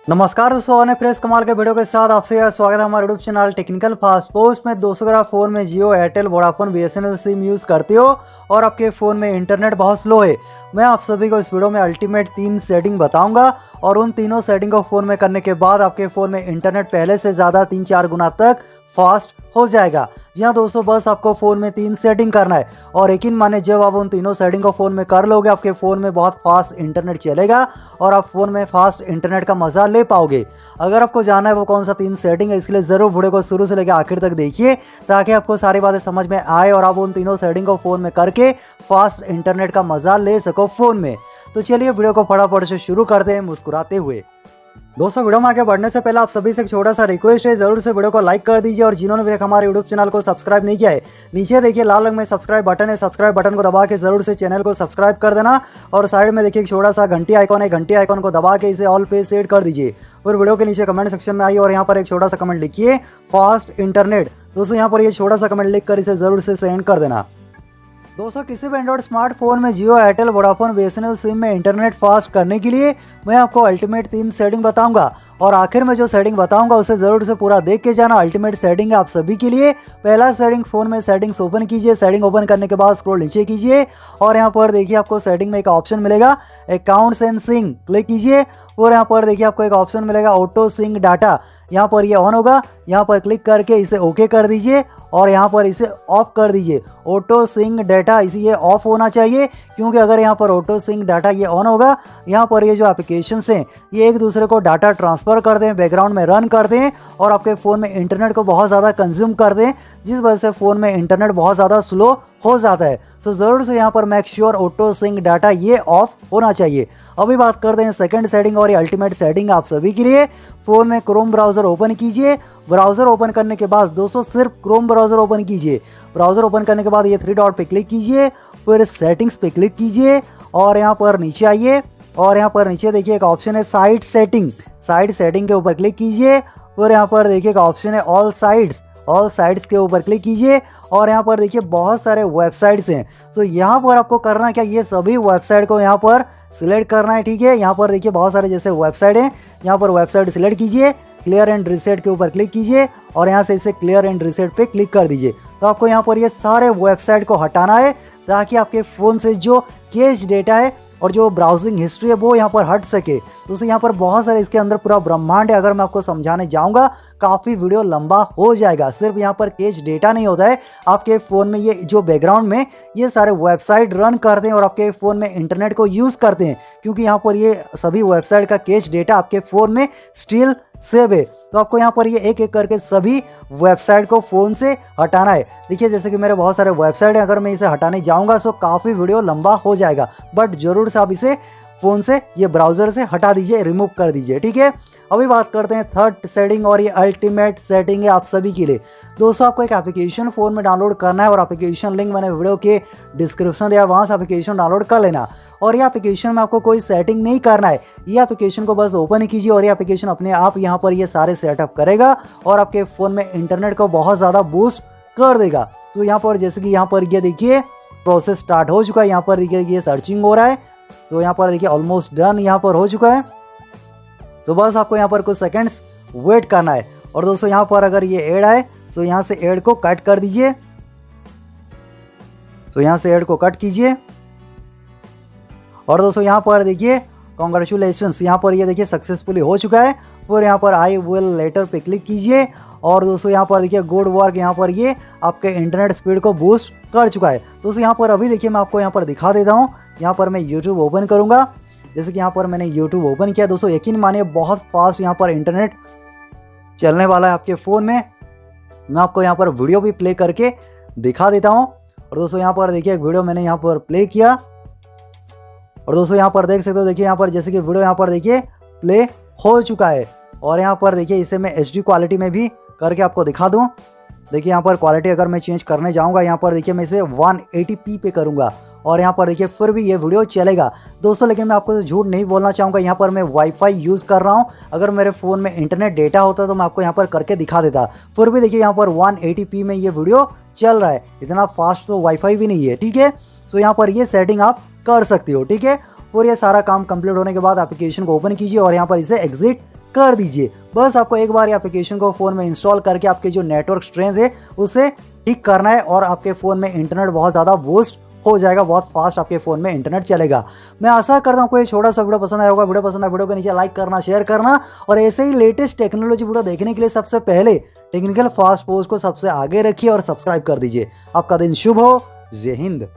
नमस्कार दोस्तों, और प्रेस कमाल के वीडियो के साथ आपसे यह स्वागत है हमारे YouTube channel technical fast post में। दोस्तों, अगर आप फ़ोन में Jio, Airtel, Vodafone, BSNL SIM use करते हो और आपके फ़ोन में इंटरनेट बहुत स्लो है, मैं आप सभी को इस वीडियो में अल्टीमेट 3 सेटिंग बताऊंगा और उन तीनों सेटिंग को फ़ोन में करने के बाद आपके फ़ोन में इंटरनेट पहले से ज़्यादा 3-4 गुना तक फास्ट हो जाएगा। जी हाँ दोस्तों, बस आपको फ़ोन में 3 सेटिंग करना है और यकीन माने जब आप उन तीनों सेटिंग को फ़ोन में कर लोगे, आपके फ़ोन में बहुत फास्ट इंटरनेट चलेगा और आप फ़ोन में फास्ट इंटरनेट का मज़ा ले पाओगे। अगर आपको जानना है वो कौन सा 3 सेटिंग है, इसके लिए ज़रूर वीडियो को शुरू से लेकर आखिर तक देखिए ताकि आपको सारी बातें समझ में आए और आप उन तीनों सेटिंग को फ़ोन में करके फास्ट इंटरनेट का मज़ा ले सको फ़ोन में। तो चलिए वीडियो को फटाफट से शुरू करते हैं मुस्कुराते हुए। दोस्तों, वीडियो में आगे बढ़ने से पहले आप सभी से एक छोटा सा रिक्वेस्ट है, जरूर से वीडियो को लाइक कर दीजिए और जिन्होंने भी हमारे यूट्यूब चैनल को सब्सक्राइब नहीं किया है, नीचे देखिए लाल रंग में सब्सक्राइब बटन है, सब्सक्राइब बटन को दबा के जरूर से चैनल को सब्सक्राइब कर देना और साइड में देखिए एक छोटा सा घंटी आइकॉन है, घंटी आइकॉन को दबा के इसे ऑल पे सेट कर दीजिए और वीडियो के नीचे कमेंट सेक्शन में आइए और यहाँ पर एक छोटा सा कमेंट लिखिए फास्ट इंटरनेट। दोस्तों, यहाँ पर ये छोटा सा कमेंट लिख कर इसे जरूर से सेंड कर देना। दोस्तों, किसी भी एंड्रॉइड स्मार्टफोन में Jio, Airtel, Vodafone, BSNL SIM में इंटरनेट फास्ट करने के लिए मैं आपको अल्टीमेट 3 सेटिंग बताऊंगा और आखिर में जो सेटिंग बताऊंगा उसे ज़रूर से पूरा देख के जाना। अल्टीमेट सेटिंग है आप सभी के लिए। पहला सेटिंग, फ़ोन में सेटिंग्स ओपन कीजिए। सेटिंग ओपन करने के बाद स्क्रॉल नीचे कीजिए और यहाँ पर देखिए आपको सेटिंग में एक ऑप्शन मिलेगा अकाउंट्स एंड सिंक, क्लिक कीजिए और यहाँ पर देखिए आपको एक ऑप्शन मिलेगा ऑटो सिंक डाटा। यहाँ पर ये ऑन होगा, यहाँ पर क्लिक करके इसे ओके कर दीजिए और यहाँ पर इसे ऑफ कर दीजिए। ऑटो सिंक डाटा इसे ये ऑफ होना चाहिए क्योंकि अगर यहाँ पर ऑटो सिंक डाटा ये ऑन होगा, यहाँ पर ये जो एप्लीकेशंस हैं ये एक दूसरे को डाटा ट्रांसफ़र करते हैं, बैकग्राउंड में रन करते हैं और आपके फ़ोन में इंटरनेट को बहुत ज़्यादा कंज्यूम करते हैं, जिस वजह से फ़ोन में इंटरनेट बहुत ज़्यादा स्लो हो जाता है। तो ज़रूर से यहाँ पर make sure auto sync data ये ऑफ होना चाहिए। अभी बात करते हैं सेकंड सेटिंग और ये अल्टीमेट सेटिंग आप सभी के लिए। फ़ोन में क्रोम ब्राउज़र ओपन कीजिए। ब्राउज़र ओपन करने के बाद दोस्तों सिर्फ क्रोम ब्राउज़र ओपन कीजिए। ब्राउज़र ओपन करने के बाद ये 3 डॉट पे क्लिक कीजिए, फिर सेटिंग्स पे क्लिक कीजिए और यहाँ पर नीचे आइए और यहाँ पर नीचे देखिए एक ऑप्शन है साइट सेटिंग। साइट सेटिंग के ऊपर क्लिक कीजिए और यहाँ पर देखिए एक ऑप्शन है ऑल साइट्स के ऊपर क्लिक कीजिए और यहाँ पर देखिए बहुत सारे वेबसाइट्स हैं। तो यहाँ पर आपको करना क्या, ये सभी वेबसाइट को यहाँ पर सिलेक्ट करना है, ठीक है। यहाँ पर देखिए बहुत सारे जैसे वेबसाइट हैं, यहाँ पर वेबसाइट सिलेक्ट कीजिए, क्लियर एंड रीसेट के ऊपर क्लिक कीजिए और यहाँ से इसे क्लियर एंड रीसेट पे क्लिक कर दीजिए। तो आपको यहाँ पर ये सारे वेबसाइट को हटाना है ताकि आपके फ़ोन से जो कैश डेटा है और जो ब्राउजिंग हिस्ट्री है वो यहाँ पर हट सके। दोस्तों, यहाँ पर बहुत सारे इसके अंदर पूरा ब्रह्मांड है, अगर मैं आपको समझाने जाऊँगा काफ़ी वीडियो लंबा हो जाएगा। सिर्फ यहाँ पर कैश डेटा नहीं होता है, आपके फ़ोन में ये जो बैकग्राउंड में ये सारे वेबसाइट रन करते हैं और आपके फ़ोन में इंटरनेट को यूज़ करते हैं क्योंकि यहाँ पर ये सभी वेबसाइट का कैश डेटा आपके फ़ोन में स्टिल सेव है। तो आपको यहाँ पर ये एक एक करके सभी वेबसाइट को फ़ोन से हटाना है। देखिए जैसे कि मेरे बहुत सारे वेबसाइट हैं, अगर मैं इसे हटाने जाऊँगा तो काफ़ी वीडियो लंबा हो जाएगा, बट ज़रूर से आप इसे फ़ोन से ये ब्राउज़र से हटा दीजिए, रिमूव कर दीजिए, ठीक है। अभी बात करते हैं थर्ड सेटिंग और ये अल्टीमेट सेटिंग है आप सभी के लिए। दोस्तों, आपको एक एप्लीकेशन फ़ोन में डाउनलोड करना है और एप्लीकेशन लिंक मैंने वीडियो के डिस्क्रिप्शन दिया, वहाँ से एप्लीकेशन डाउनलोड कर लेना और ये एप्लीकेशन में आपको कोई सेटिंग नहीं करना है। ये एप्लीकेशन को बस ओपन कीजिए और ये एप्लीकेशन अपने आप यहाँ पर ये सारे सेटअप करेगा और आपके फ़ोन में इंटरनेट को बहुत ज़्यादा बूस्ट कर देगा। तो यहाँ पर जैसे कि यहाँ पर ये देखिए प्रोसेस स्टार्ट हो चुका है, यहाँ पर देखिए ये सर्चिंग हो रहा है। तो यहाँ पर देखिए ऑलमोस्ट डन यहाँ पर हो चुका है। तो बस आपको यहाँ पर कुछ सेकंड्स वेट करना है और दोस्तों यहाँ पर अगर ये ऐड आए तो यहाँ से ऐड को कट कर दीजिए। तो यहाँ से ऐड को कट कीजिए और दोस्तों यहाँ पर देखिए कॉन्ग्रेचुलेशंस, यहाँ पर ये देखिए सक्सेसफुली हो चुका है। फिर यहाँ पर आई विल लेटर पे क्लिक कीजिए और दोस्तों यहाँ पर देखिए गुड वर्क, यहाँ पर ये आपके इंटरनेट स्पीड को बूस्ट कर चुका है। दोस्तों यहाँ पर अभी देखिए मैं आपको यहाँ पर दिखा देता हूँ। यहाँ पर मैं यूट्यूब ओपन करूँगा, जैसे कि यहाँ पर मैंने यूट्यूब ओपन किया। दोस्तों यकीन मानिए बहुत फास्ट यहाँ पर इंटरनेट चलने वाला है आपके फ़ोन में। मैं आपको यहाँ पर वीडियो भी प्ले करके दिखा देता हूँ और दोस्तों यहाँ पर देखिए एक वीडियो मैंने यहाँ पर प्ले किया और दोस्तों यहाँ पर देख सकते हो, देखिए यहाँ पर जैसे कि वीडियो यहाँ पर देखिए प्ले हो चुका है और यहाँ पर देखिए इसे मैं HD क्वालिटी में भी करके आपको दिखा दूँ। देखिए यहाँ पर क्वालिटी अगर मैं चेंज करने जाऊँगा, यहाँ पर देखिए मैं इसे 180p पे करूँगा और यहाँ पर देखिए फिर भी ये वीडियो चलेगा। दोस्तों लेकिन मैं आपको झूठ नहीं बोलना चाहूँगा, यहाँ पर मैं वाईफाई यूज़ कर रहा हूँ। अगर मेरे फ़ोन में इंटरनेट डेटा होता तो मैं आपको यहाँ पर करके दिखा देता। फिर भी देखिए यहाँ पर 180p में ये वीडियो चल रहा है, इतना फास्ट तो वाईफाई भी नहीं है, ठीक है। तो यहाँ पर ये सेटिंग आप कर सकते हो, ठीक है। और ये सारा काम कंप्लीट होने के बाद एप्लीकेशन को ओपन कीजिए और यहाँ पर इसे एग्जिट कर दीजिए। बस आपको एक बार एप्लीकेशन को फ़ोन में इंस्टॉल करके आपके जो नेटवर्क स्ट्रेंथ है उसे ठीक करना है और आपके फ़ोन में इंटरनेट बहुत ज़्यादा बूस्ट हो जाएगा, बहुत फास्ट आपके फ़ोन में इंटरनेट चलेगा। मैं आशा करता हूँ आपको ये छोटा सा वीडियो पसंद आया होगा। वीडियो पसंद आया वीडियो को नीचे लाइक करना, शेयर करना और ऐसे ही लेटेस्ट टेक्नोलॉजी वीडियो देखने के लिए सबसे पहले टेक्निकल फास्ट पोस्ट को सबसे आगे रखिए और सब्सक्राइब कर दीजिए। आपका दिन शुभ हो। जय हिंद।